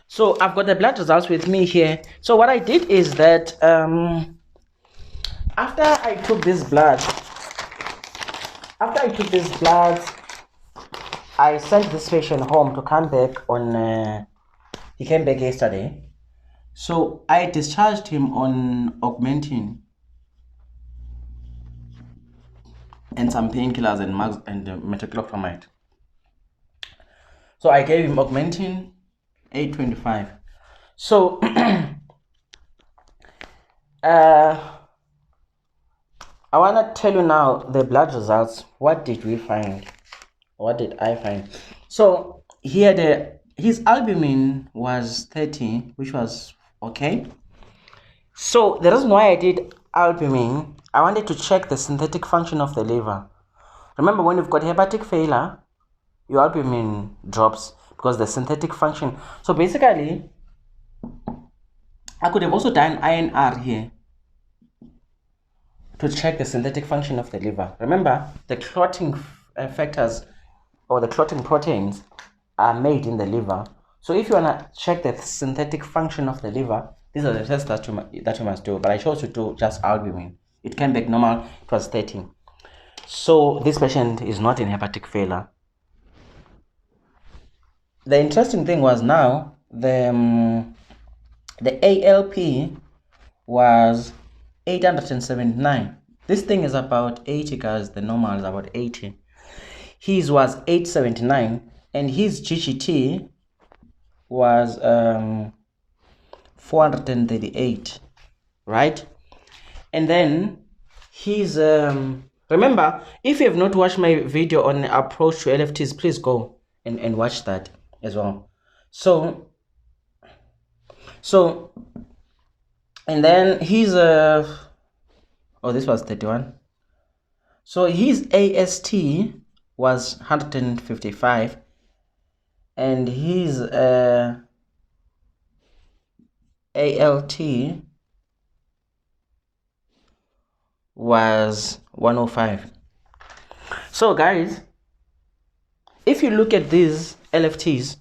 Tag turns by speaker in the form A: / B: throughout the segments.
A: So I've got the blood results with me here. So what I did is that after I took this blood, I sent this patient home to come back on. He came back yesterday, so I discharged him on augmentin and some painkillers and metoclopramide. So I gave him augmentin 825. So I want to tell you now the blood results. What did we find? What did I find? So here his albumin was 30, which was okay. So the reason why I did albumin, I wanted to check the synthetic function of the liver. Remember, when you've got hepatic failure, your albumin drops because the synthetic function. So basically, I could have also done INR here to check the synthetic function of the liver. Remember, the clotting factors or the clotting proteins are made in the liver. So if you want to check the synthetic function of the liver, these are the tests that you must do. But I chose to do just albumin. It came back normal. It was 30. So this patient is not in hepatic failure. The interesting thing was now the ALP was 879. This thing is about 80, guys. The normal is about 80. His was 879, and his GGT was 438, right? And then his remember, if you have not watched my video on approach to LFTs, please go and watch that as well. So and then his this was 31. So his AST was 155, and his ALT was 105. So guys, if you look at these LFTs,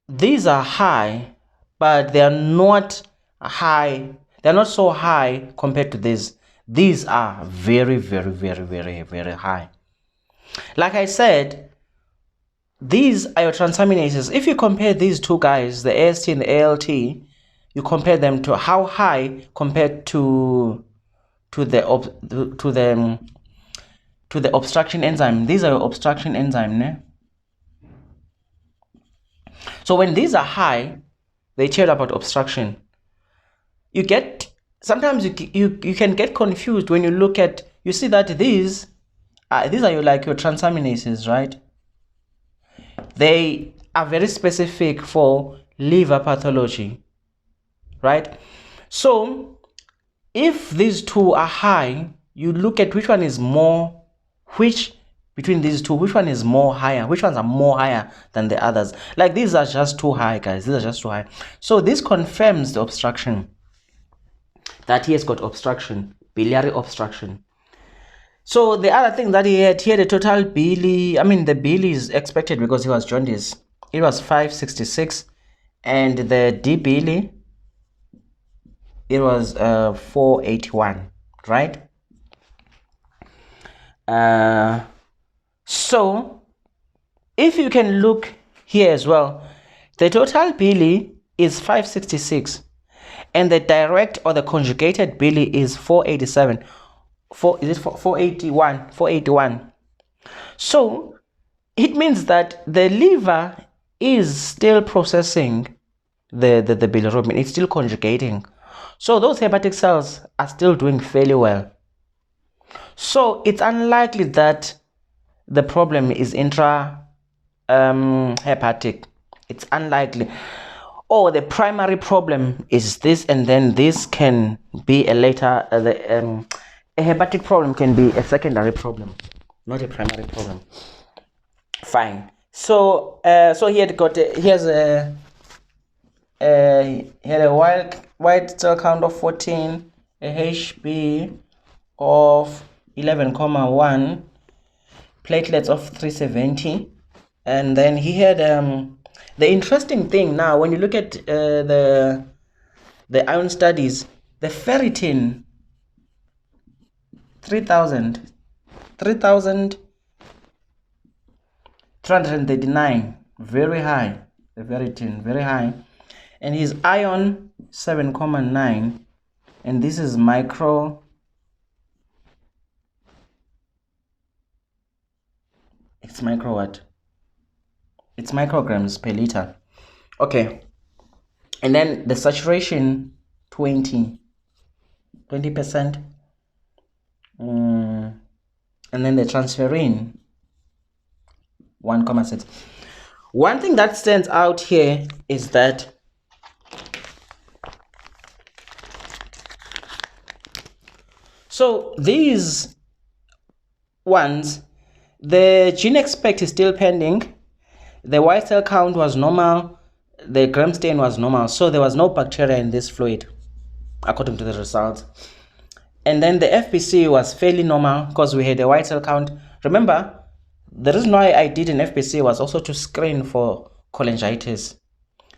A: these are high, but they are not high. They're not so high compared to this. These are very, very, very, very, very high. Like I said, these are your transaminases. If you compare these two guys, the AST and the ALT, you compare them to how high compared to the obstruction enzyme. These are your obstruction enzyme, ne? So when these are high, they tell about obstruction. You get sometimes you can get confused when you look at, you see that these are your transaminases, right? They are very specific for liver pathology, right? So if these two are high, you look at which one is more, between these two, which one is more higher, which ones are more higher than the others. Like these are just too high, guys. These are just too high. So this confirms the obstruction, that he has got obstruction, biliary obstruction. So the other thing that he had a total bili. I mean, the bili is expected because he was jaundice. It was 566, and the D bili, it was 481, right? So if you can look here as well, the total bili is 566, and the direct or the conjugated bili is 487. 481? 481. So it means that the liver is still processing the bilirubin. It's still conjugating. So those hepatic cells are still doing fairly well. So it's unlikely that the problem is hepatic. It's unlikely. Or the primary problem is this, and then this can be a later a hepatic problem can be a secondary problem, not a primary problem. Fine. So he had a white cell count of 14, a HB of 11,1, platelets of 370, And then he had the interesting thing now, when you look at the iron studies, the ferritin 3,339, very high. The ferritin very high, and his iron 7,9, and this is micro. It's micro what? It's micrograms per liter. Okay. And then the saturation 20%. And then the transferrin 1,6. One thing that stands out here is that so these ones, the gene expect is still pending, the white cell count was normal, the gram stain was normal, so there was no bacteria in this fluid according to the results. And then the FBC was fairly normal because we had a white cell count. Remember, the reason why I did an FBC was also to screen for cholangitis.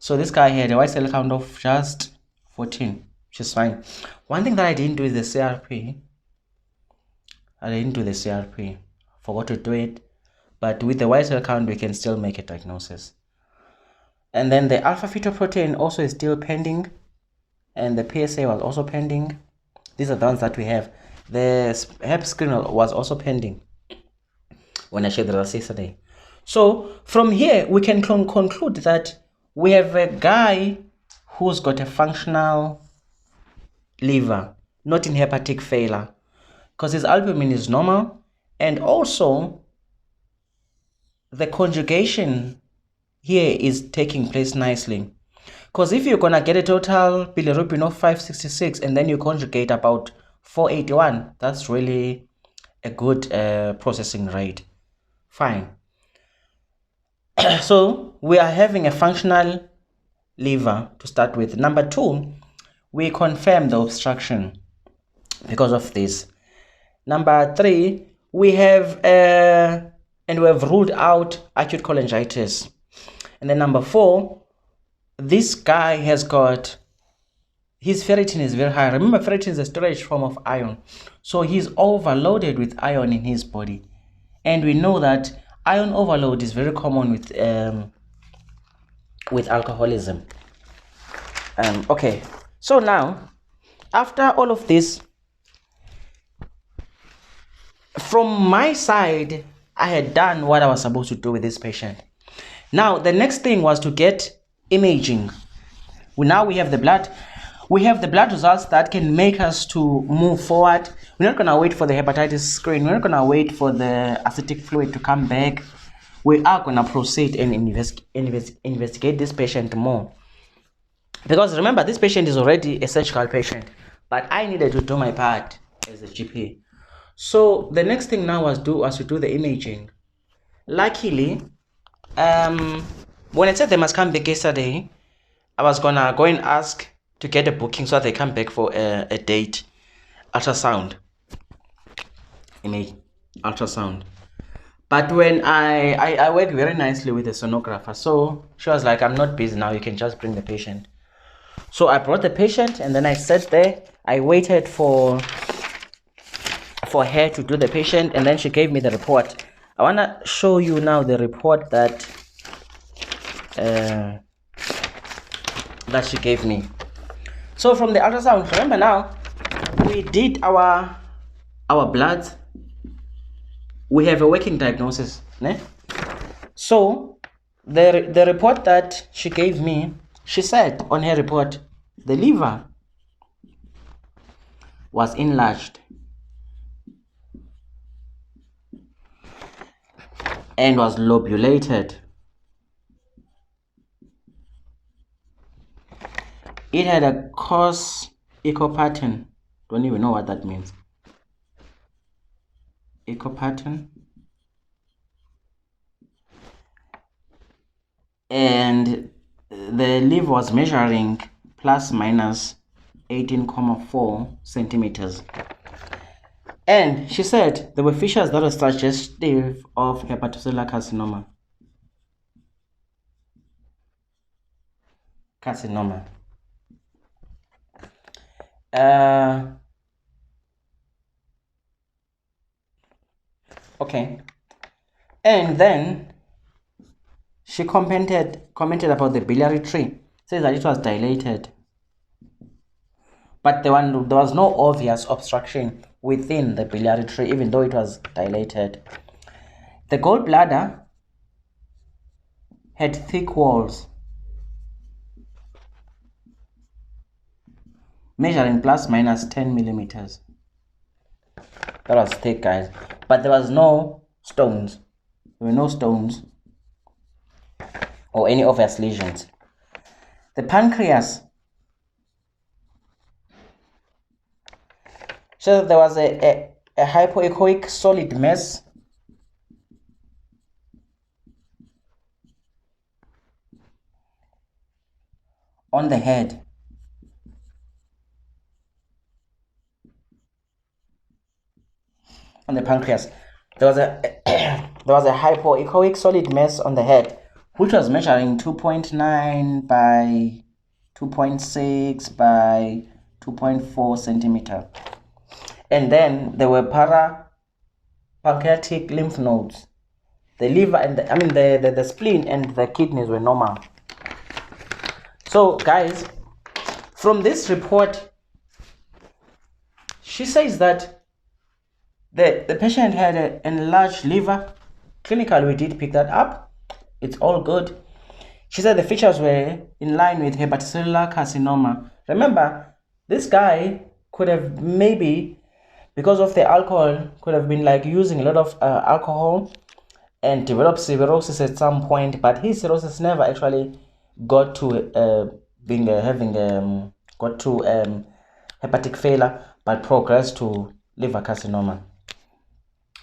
A: So this guy had a white cell count of just 14, which is fine. One thing that I didn't do is the CRP. Forgot to do it. But with the white cell count, we can still make a diagnosis. And then the alpha fetoprotein also is still pending. And the PSA was also pending. These are the ones that we have. The Hep screen was also pending when I shared the results yesterday. So from here, we can conclude that we have a guy who's got a functional liver, not in hepatic failure, because his albumin is normal, and also the conjugation here is taking place nicely. Because if you're gonna get a total bilirubin of 566 and then you conjugate about 481, that's really a good processing rate. Fine. So we are having a functional liver to start with. Number 2, we confirm the obstruction because of this. Number 3, we have and we have ruled out acute cholangitis. And then number 4, this guy has got, his ferritin is very high. Remember, ferritin is a storage form of iron. So he's overloaded with iron in his body. And we know that iron overload is very common with alcoholism. Okay, so now, after all of this, from my side, I had done what I was supposed to do with this patient. Now, the next thing was to get imaging. Now we have the blood. We have the blood results that can make us to move forward. We're not going to wait for the hepatitis screen. We're not going to wait for the acidic fluid to come back. We are going to proceed and investigate this patient more. Because remember, this patient is already a surgical patient, but I needed to do my part as a GP. So the next thing now was to do the imaging. Luckily, when I said they must come back yesterday, I was gonna go and ask to get a booking so that they come back for a date, ultrasound, image, ultrasound. But when I work very nicely with the sonographer, so she was like, I'm not busy now, you can just bring the patient. So I brought the patient, and then I sat there. I waited for her to do the patient, and then she gave me the report. I want to show you now the report that she gave me. So from the ultrasound, remember now, we did our bloods. We have a working diagnosis, né? So the report that she gave me, she said on her report, the liver was enlarged and was lobulated. It had a coarse echo pattern. Don't even know what that means. Echo pattern. And the liver was measuring plus minus 18,4 centimeters. And she said there were features that were suggestive of hepatocellular carcinoma. carcinoma. Okay, and then she commented about the biliary tree, says that it was dilated, but there was no obvious obstruction within the biliary tree, even though it was dilated. The gallbladder had thick walls measuring plus minus 10 millimeters. That was thick, guys, but there was no stones. There were no stones or any obvious lesions. The pancreas, so there was a hypoechoic solid mass on the head. On the pancreas, there was a hypoechoic solid mass on the head, which was measuring 2.9 by 2.6 by 2.4 centimeter. And then there were parapancreatic lymph nodes. The liver and the spleen and the kidneys were normal. So guys, from this report, she says that the patient had an enlarged liver. Clinically, we did pick that up. It's all good. She said the features were in line with hepatocellular carcinoma. Remember, this guy could have maybe, because of the alcohol, could have been like using a lot of alcohol and developed cirrhosis at some point, but his cirrhosis never actually got to hepatic failure, but progressed to liver carcinoma.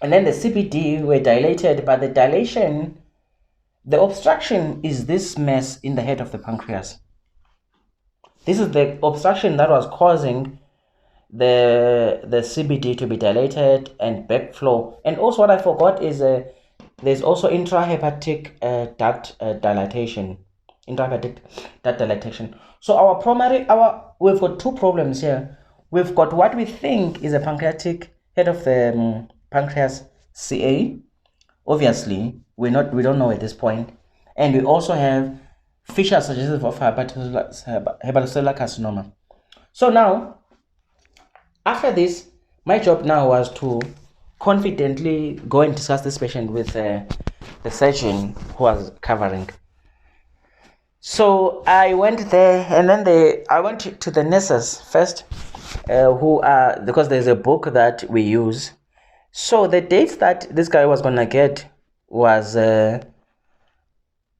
A: And then the CBD were dilated, but the dilation, the obstruction is this mass in the head of the pancreas. This is the obstruction that was causing the CBD to be dilated and backflow. And also what I forgot is there's also intrahepatic duct dilatation. Intrahepatic duct dilatation. So we've got two problems here. We've got what we think is a pancreatic head of the pancreas CA. Obviously, we don't know at this point. And we also have features suggestive of hepatocellular carcinoma. So now, after this, my job now was to confidently go and discuss this patient with the surgeon who was covering. So I went there, and then I went to the nurses first, because there's a book that we use. So the dates that this guy was gonna get was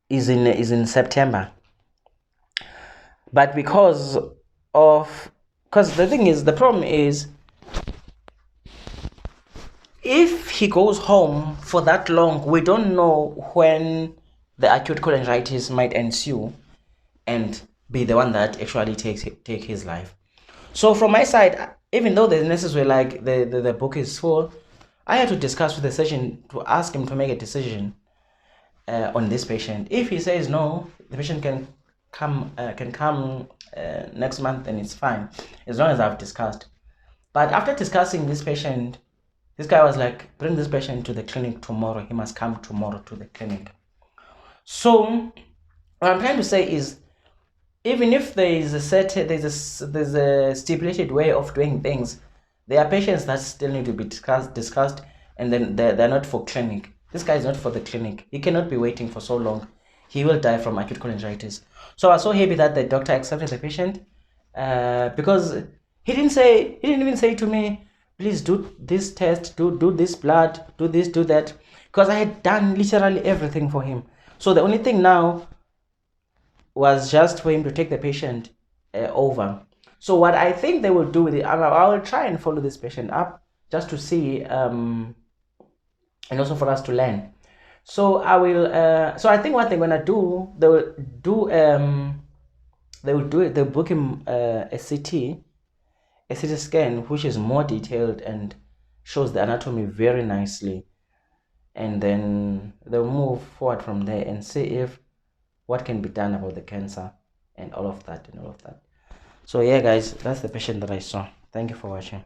A: is in September. But because the problem is, if he goes home for that long, we don't know when the acute cholangitis might ensue and be the one that actually take his life. So from my side, even though the nurses were like the book is full, I had to discuss with the surgeon to ask him to make a decision on this patient. If he says no, the patient can come next month, then it's fine, as long as I've discussed. But after discussing this patient, this guy was like, bring this patient to the clinic tomorrow. He must come tomorrow to the clinic. So what I'm trying to say is, even if there's a stipulated way of doing things, there are patients that still need to be discussed, and then they're not for clinic. This guy is not for the clinic. He cannot be waiting for so long. He will die from acute cholangitis. So I was so happy that the doctor accepted the patient, because he didn't even say to me, please do this test, do this blood, do this, do that, because I had done literally everything for him. So the only thing now was just for him to take the patient over. So what I think they will do with it, I will try and follow this patient up just to see, and also for us to learn. So I will. So I think what they're gonna do, they'll book him a CT scan, which is more detailed and shows the anatomy very nicely, and then they'll move forward from there and see if what can be done about the cancer. and all of that. So yeah guys, that's the patient that I saw. Thank you for watching.